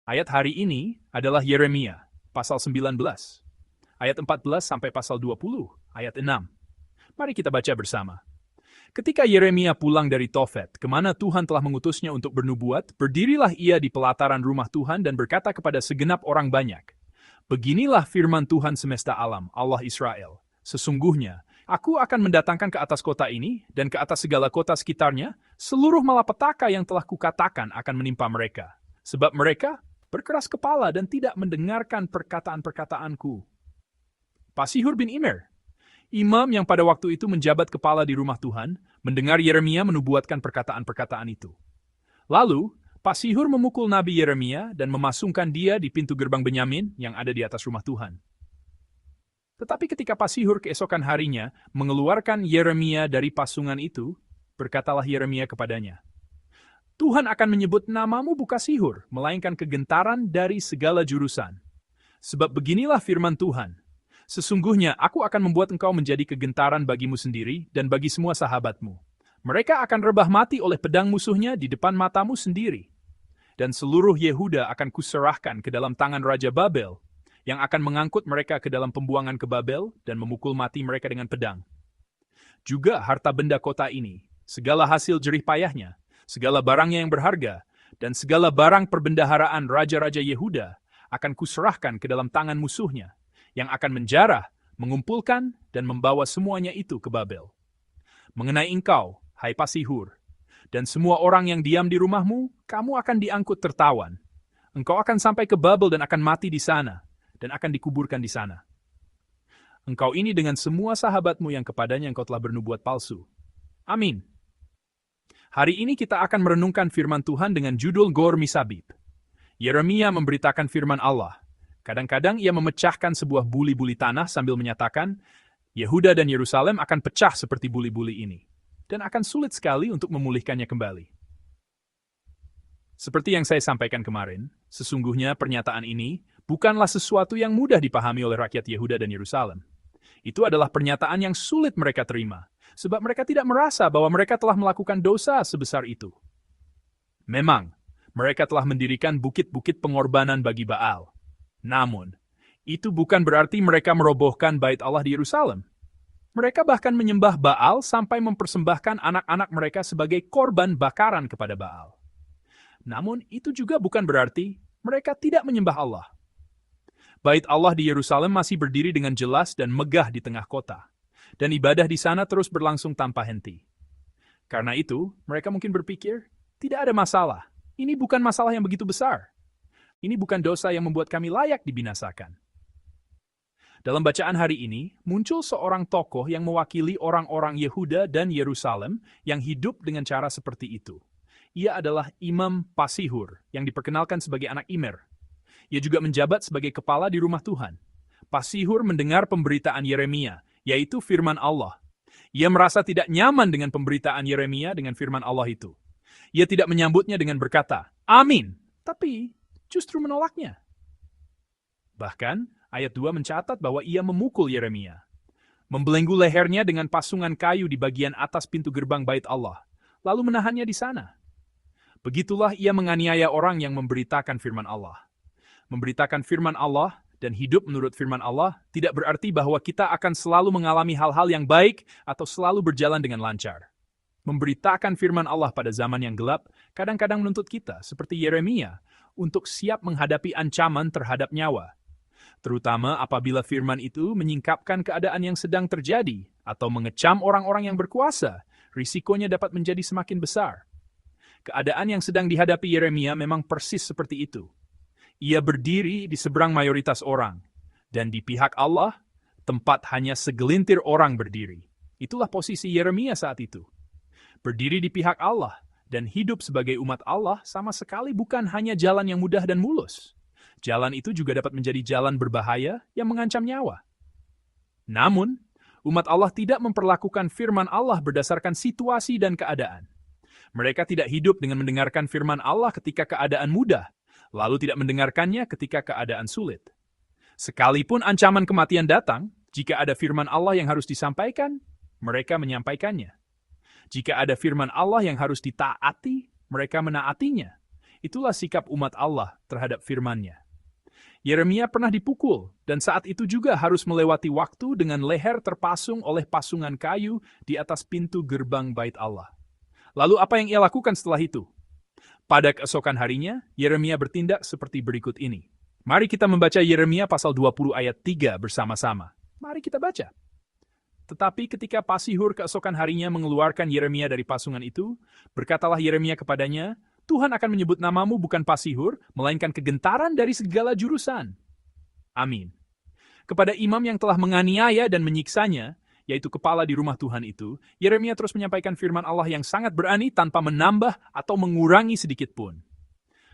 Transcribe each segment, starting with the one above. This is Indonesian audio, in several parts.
Ayat hari ini adalah Yeremia, pasal 19. Ayat 14 sampai pasal 20, ayat 6. Mari kita baca bersama. Ketika Yeremia pulang dari Tofet, kemana Tuhan telah mengutusnya untuk bernubuat, berdirilah ia di pelataran rumah Tuhan dan berkata kepada segenap orang banyak, "Beginilah firman Tuhan semesta alam, Allah Israel. Sesungguhnya, aku akan mendatangkan ke atas kota ini dan ke atas segala kota sekitarnya seluruh malapetaka yang telah kukatakan akan menimpa mereka. Sebab mereka berkeras kepala dan tidak mendengarkan perkataan-perkataanku." Pasihur bin Immer, imam yang pada waktu itu menjabat kepala di rumah Tuhan, mendengar Yeremia menubuatkan perkataan-perkataan itu. Lalu, Pasihur memukul Nabi Yeremia dan memasungkan dia di pintu gerbang Benyamin yang ada di atas rumah Tuhan. Tetapi ketika Pasihur keesokan harinya mengeluarkan Yeremia dari pasungan itu, berkatalah Yeremia kepadanya, "Tuhan akan menyebut namamu bukan Pasihur, melainkan kegentaran dari segala jurusan. Sebab beginilah firman Tuhan, sesungguhnya aku akan membuat engkau menjadi kegentaran bagimu sendiri dan bagi semua sahabatmu. Mereka akan rebah mati oleh pedang musuhnya di depan matamu sendiri. Dan seluruh Yehuda akan kuserahkan ke dalam tangan Raja Babel, yang akan mengangkut mereka ke dalam pembuangan ke Babel dan memukul mati mereka dengan pedang. Juga harta benda kota ini, segala hasil jerih payahnya, segala barangnya yang berharga, dan segala barang perbendaharaan raja-raja Yehuda akan kuserahkan ke dalam tangan musuhnya, yang akan menjarah, mengumpulkan, dan membawa semuanya itu ke Babel. Mengenai engkau, hai Pasihur, dan semua orang yang diam di rumahmu, kamu akan diangkut tertawan. Engkau akan sampai ke Babel dan akan mati di sana, dan akan dikuburkan di sana. Engkau ini dengan semua sahabatmu yang kepadanya engkau telah bernubuat palsu. Amin. Hari ini kita akan merenungkan firman Tuhan dengan judul Gor Misabib. Yeremia memberitakan firman Allah. Kadang-kadang ia memecahkan sebuah buli-buli tanah sambil menyatakan, Yehuda dan Yerusalem akan pecah seperti buli-buli ini, dan akan sulit sekali untuk memulihkannya kembali. Seperti yang saya sampaikan kemarin, sesungguhnya pernyataan ini bukanlah sesuatu yang mudah dipahami oleh rakyat Yehuda dan Yerusalem. Itu adalah pernyataan yang sulit mereka terima, sebab mereka tidak merasa bahwa mereka telah melakukan dosa sebesar itu. Memang, mereka telah mendirikan bukit-bukit pengorbanan bagi Baal. Namun, itu bukan berarti mereka merobohkan bait Allah di Yerusalem. Mereka bahkan menyembah Baal sampai mempersembahkan anak-anak mereka sebagai korban bakaran kepada Baal. Namun, itu juga bukan berarti mereka tidak menyembah Allah. Bait Allah di Yerusalem masih berdiri dengan jelas dan megah di tengah kota, dan ibadah di sana terus berlangsung tanpa henti. Karena itu, mereka mungkin berpikir, tidak ada masalah, ini bukan masalah yang begitu besar. Ini bukan dosa yang membuat kami layak dibinasakan. Dalam bacaan hari ini, muncul seorang tokoh yang mewakili orang-orang Yehuda dan Yerusalem yang hidup dengan cara seperti itu. Ia adalah Imam Pasihur, yang diperkenalkan sebagai anak Immer. Ia juga menjabat sebagai kepala di rumah Tuhan. Pasihur mendengar pemberitaan Yeremia, yaitu firman Allah. Ia merasa tidak nyaman dengan pemberitaan Yeremia dengan firman Allah itu. Ia tidak menyambutnya dengan berkata, "Amin," tapi justru menolaknya. Bahkan, ayat 2 mencatat bahwa ia memukul Yeremia, membelenggu lehernya dengan pasungan kayu di bagian atas pintu gerbang bait Allah, lalu menahannya di sana. Begitulah ia menganiaya orang yang memberitakan firman Allah. Memberitakan firman Allah dan hidup menurut firman Allah tidak berarti bahwa kita akan selalu mengalami hal-hal yang baik atau selalu berjalan dengan lancar. Memberitakan firman Allah pada zaman yang gelap kadang-kadang menuntut kita, seperti Yeremia, untuk siap menghadapi ancaman terhadap nyawa. Terutama apabila firman itu menyingkapkan keadaan yang sedang terjadi atau mengecam orang-orang yang berkuasa, risikonya dapat menjadi semakin besar. Keadaan yang sedang dihadapi Yeremia memang persis seperti itu. Ia berdiri di seberang mayoritas orang, dan di pihak Allah, tempat hanya segelintir orang berdiri. Itulah posisi Yeremia saat itu. Berdiri di pihak Allah dan hidup sebagai umat Allah sama sekali bukan hanya jalan yang mudah dan mulus. Jalan itu juga dapat menjadi jalan berbahaya yang mengancam nyawa. Namun, umat Allah tidak memperlakukan firman Allah berdasarkan situasi dan keadaan. Mereka tidak hidup dengan mendengarkan firman Allah ketika keadaan mudah, lalu tidak mendengarkannya ketika keadaan sulit. Sekalipun ancaman kematian datang, jika ada firman Allah yang harus disampaikan, mereka menyampaikannya. Jika ada firman Allah yang harus ditaati, mereka menaatinya. Itulah sikap umat Allah terhadap firman-Nya. Yeremia pernah dipukul, dan saat itu juga harus melewati waktu dengan leher terpasung oleh pasungan kayu di atas pintu gerbang Bait Allah. Lalu apa yang ia lakukan setelah itu? Pada keesokan harinya, Yeremia bertindak seperti berikut ini. Mari kita membaca Yeremia pasal 20 ayat 3 bersama-sama. Mari kita baca. Tetapi ketika Pasihur keesokan harinya mengeluarkan Yeremia dari pasungan itu, berkatalah Yeremia kepadanya, Tuhan akan menyebut namamu bukan Pasihur, melainkan kegentaran dari segala jurusan. Amin. Kepada imam yang telah menganiaya dan menyiksanya, yaitu kepala di rumah Tuhan itu, Yeremia terus menyampaikan firman Allah yang sangat berani tanpa menambah atau mengurangi sedikit pun.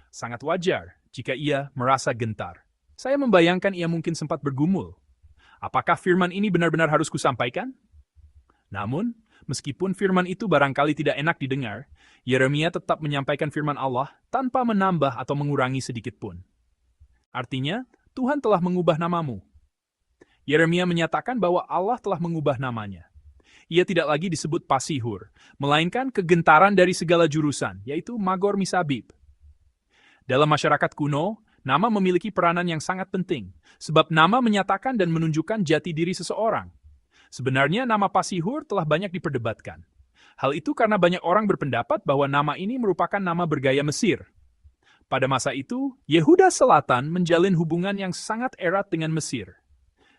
Sangat wajar jika ia merasa gentar. Saya membayangkan ia mungkin sempat bergumul. Apakah firman ini benar-benar harus kusampaikan? Namun, meskipun firman itu barangkali tidak enak didengar, Yeremia tetap menyampaikan firman Allah tanpa menambah atau mengurangi sedikit pun. Artinya, Tuhan telah mengubah namamu. Yeremia menyatakan bahwa Allah telah mengubah namanya. Ia tidak lagi disebut Pasihur, melainkan kegentaran dari segala jurusan, yaitu Magor Misabib. Dalam masyarakat kuno, nama memiliki peranan yang sangat penting, sebab nama menyatakan dan menunjukkan jati diri seseorang. Sebenarnya nama Pasihur telah banyak diperdebatkan. Hal itu karena banyak orang berpendapat bahwa nama ini merupakan nama bergaya Mesir. Pada masa itu, Yehuda Selatan menjalin hubungan yang sangat erat dengan Mesir.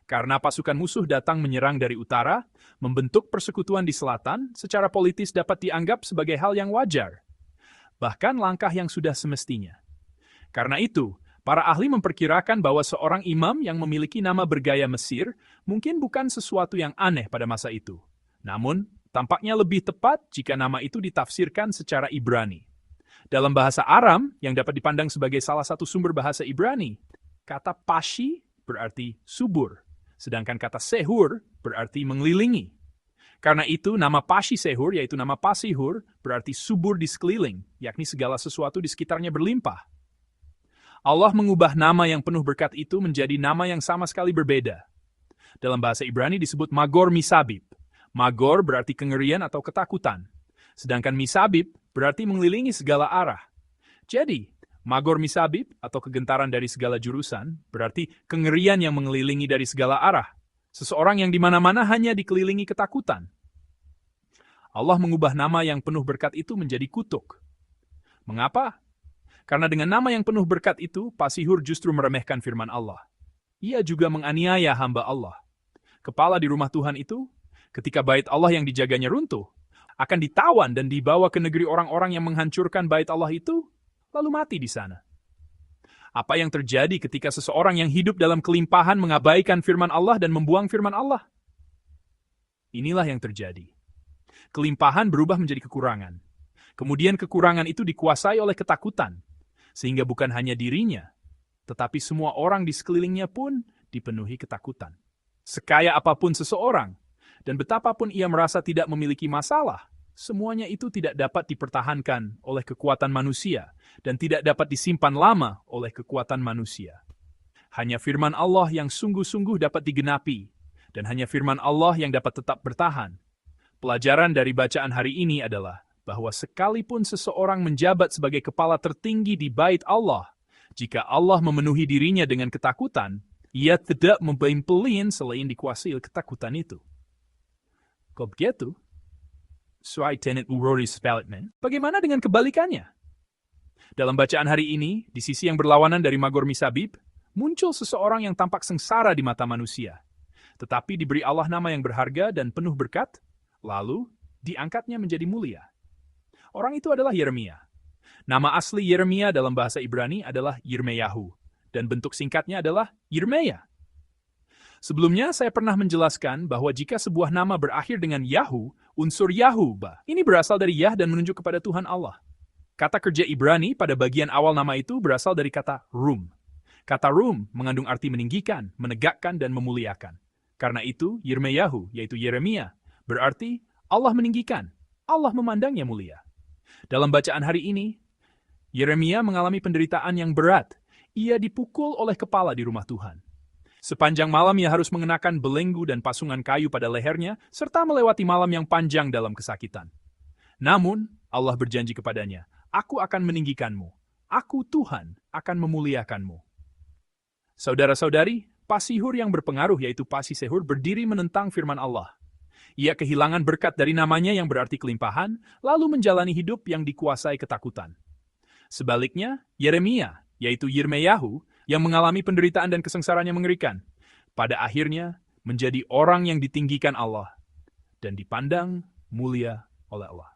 Karena pasukan musuh datang menyerang dari utara, membentuk persekutuan di selatan secara politis dapat dianggap sebagai hal yang wajar. Bahkan langkah yang sudah semestinya. Karena itu, para ahli memperkirakan bahwa seorang imam yang memiliki nama bergaya Mesir mungkin bukan sesuatu yang aneh pada masa itu. Namun, tampaknya lebih tepat jika nama itu ditafsirkan secara Ibrani. Dalam bahasa Aram, yang dapat dipandang sebagai salah satu sumber bahasa Ibrani, kata pashi berarti subur, sedangkan kata sehur berarti mengelilingi. Karena itu, nama pashi sehur, yaitu nama Pasihur, berarti subur di sekeliling, yakni segala sesuatu di sekitarnya berlimpah. Allah mengubah nama yang penuh berkat itu menjadi nama yang sama sekali berbeda. Dalam bahasa Ibrani disebut Magor Misabib. Magor berarti kengerian atau ketakutan. Sedangkan Misabib berarti mengelilingi segala arah. Jadi, Magor Misabib atau kegentaran dari segala jurusan berarti kengerian yang mengelilingi dari segala arah. Seseorang yang di mana-mana hanya dikelilingi ketakutan. Allah mengubah nama yang penuh berkat itu menjadi kutuk. Mengapa? Karena dengan nama yang penuh berkat itu, Pasihur justru meremehkan firman Allah. Ia juga menganiaya hamba Allah. Kepala di rumah Tuhan itu, ketika bait Allah yang dijaganya runtuh, akan ditawan dan dibawa ke negeri orang-orang yang menghancurkan bait Allah itu, lalu mati di sana. Apa yang terjadi ketika seseorang yang hidup dalam kelimpahan mengabaikan firman Allah dan membuang firman Allah? Inilah yang terjadi. Kelimpahan berubah menjadi kekurangan. Kemudian kekurangan itu dikuasai oleh ketakutan. Sehingga bukan hanya dirinya, tetapi semua orang di sekelilingnya pun dipenuhi ketakutan. Sekaya apapun seseorang, dan betapapun ia merasa tidak memiliki masalah, semuanya itu tidak dapat dipertahankan oleh kekuatan manusia, dan tidak dapat disimpan lama oleh kekuatan manusia. Hanya firman Allah yang sungguh-sungguh dapat digenapi, dan hanya firman Allah yang dapat tetap bertahan. Pelajaran dari bacaan hari ini adalah bahwa sekalipun seseorang menjabat sebagai kepala tertinggi di bait Allah, jika Allah memenuhi dirinya dengan ketakutan, ia tidak membelin selain dikuasai ketakutan itu. Kok begitu? Bagaimana dengan kebalikannya? Dalam bacaan hari ini, di sisi yang berlawanan dari Magor Misabib, muncul seseorang yang tampak sengsara di mata manusia, tetapi diberi Allah nama yang berharga dan penuh berkat, lalu diangkatnya menjadi mulia. Orang itu adalah Yeremia. Nama asli Yeremia dalam bahasa Ibrani adalah Yirmeyahu, dan bentuk singkatnya adalah Yirmeya. Sebelumnya saya pernah menjelaskan bahwa jika sebuah nama berakhir dengan Yahu, unsur Yahuba, ini berasal dari Yah dan menunjuk kepada Tuhan Allah. Kata kerja Ibrani pada bagian awal nama itu berasal dari kata Rum. Kata Rum mengandung arti meninggikan, menegakkan, dan memuliakan. Karena itu, Yirmeyahu, yaitu Yeremia, berarti Allah meninggikan, Allah memandangnya mulia. Dalam bacaan hari ini, Yeremia mengalami penderitaan yang berat. Ia dipukul oleh kepala di rumah Tuhan. Sepanjang malam ia harus mengenakan belenggu dan pasungan kayu pada lehernya, serta melewati malam yang panjang dalam kesakitan. Namun, Allah berjanji kepadanya, Aku akan meninggikanmu. Aku Tuhan akan memuliakanmu. Saudara-saudari, Pasihur yang berpengaruh yaitu Pasisehur berdiri menentang firman Allah. Ia kehilangan berkat dari namanya yang berarti kelimpahan, lalu menjalani hidup yang dikuasai ketakutan. Sebaliknya, Yeremia, yaitu Yirmeyahu, yang mengalami penderitaan dan kesengsaraan yang mengerikan, pada akhirnya menjadi orang yang ditinggikan Allah dan dipandang mulia oleh Allah.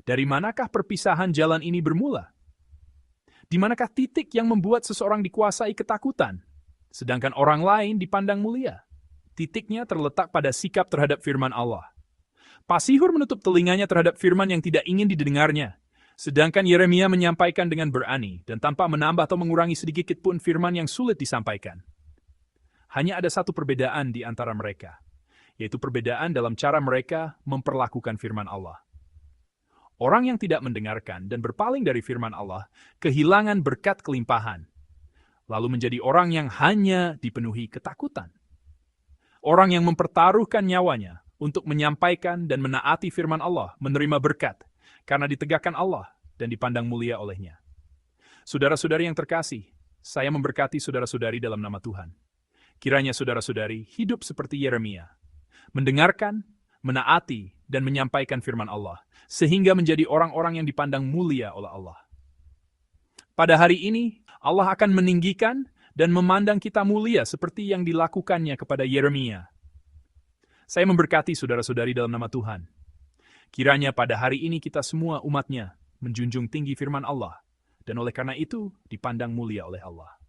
Dari manakah perpisahan jalan ini bermula? Di manakah titik yang membuat seseorang dikuasai ketakutan, sedangkan orang lain dipandang mulia? Titiknya terletak pada sikap terhadap firman Allah. Pasihur menutup telinganya terhadap firman yang tidak ingin didengarnya, sedangkan Yeremia menyampaikan dengan berani dan tanpa menambah atau mengurangi sedikit pun firman yang sulit disampaikan. Hanya ada satu perbedaan di antara mereka, yaitu perbedaan dalam cara mereka memperlakukan firman Allah. Orang yang tidak mendengarkan dan berpaling dari firman Allah kehilangan berkat kelimpahan, lalu menjadi orang yang hanya dipenuhi ketakutan. Orang yang mempertaruhkan nyawanya untuk menyampaikan dan menaati firman Allah menerima berkat karena ditegakkan Allah dan dipandang mulia olehnya. Saudara-saudari yang terkasih, saya memberkati saudara-saudari dalam nama Tuhan. Kiranya saudara-saudari hidup seperti Yeremia, mendengarkan, menaati, dan menyampaikan firman Allah, sehingga menjadi orang-orang yang dipandang mulia oleh Allah. Pada hari ini, Allah akan meninggikan dan memandang kita mulia seperti yang dilakukannya kepada Yeremia. Saya memberkati saudara-saudari dalam nama Tuhan. Kiranya pada hari ini kita semua umatnya menjunjung tinggi firman Allah, dan oleh karena itu dipandang mulia oleh Allah.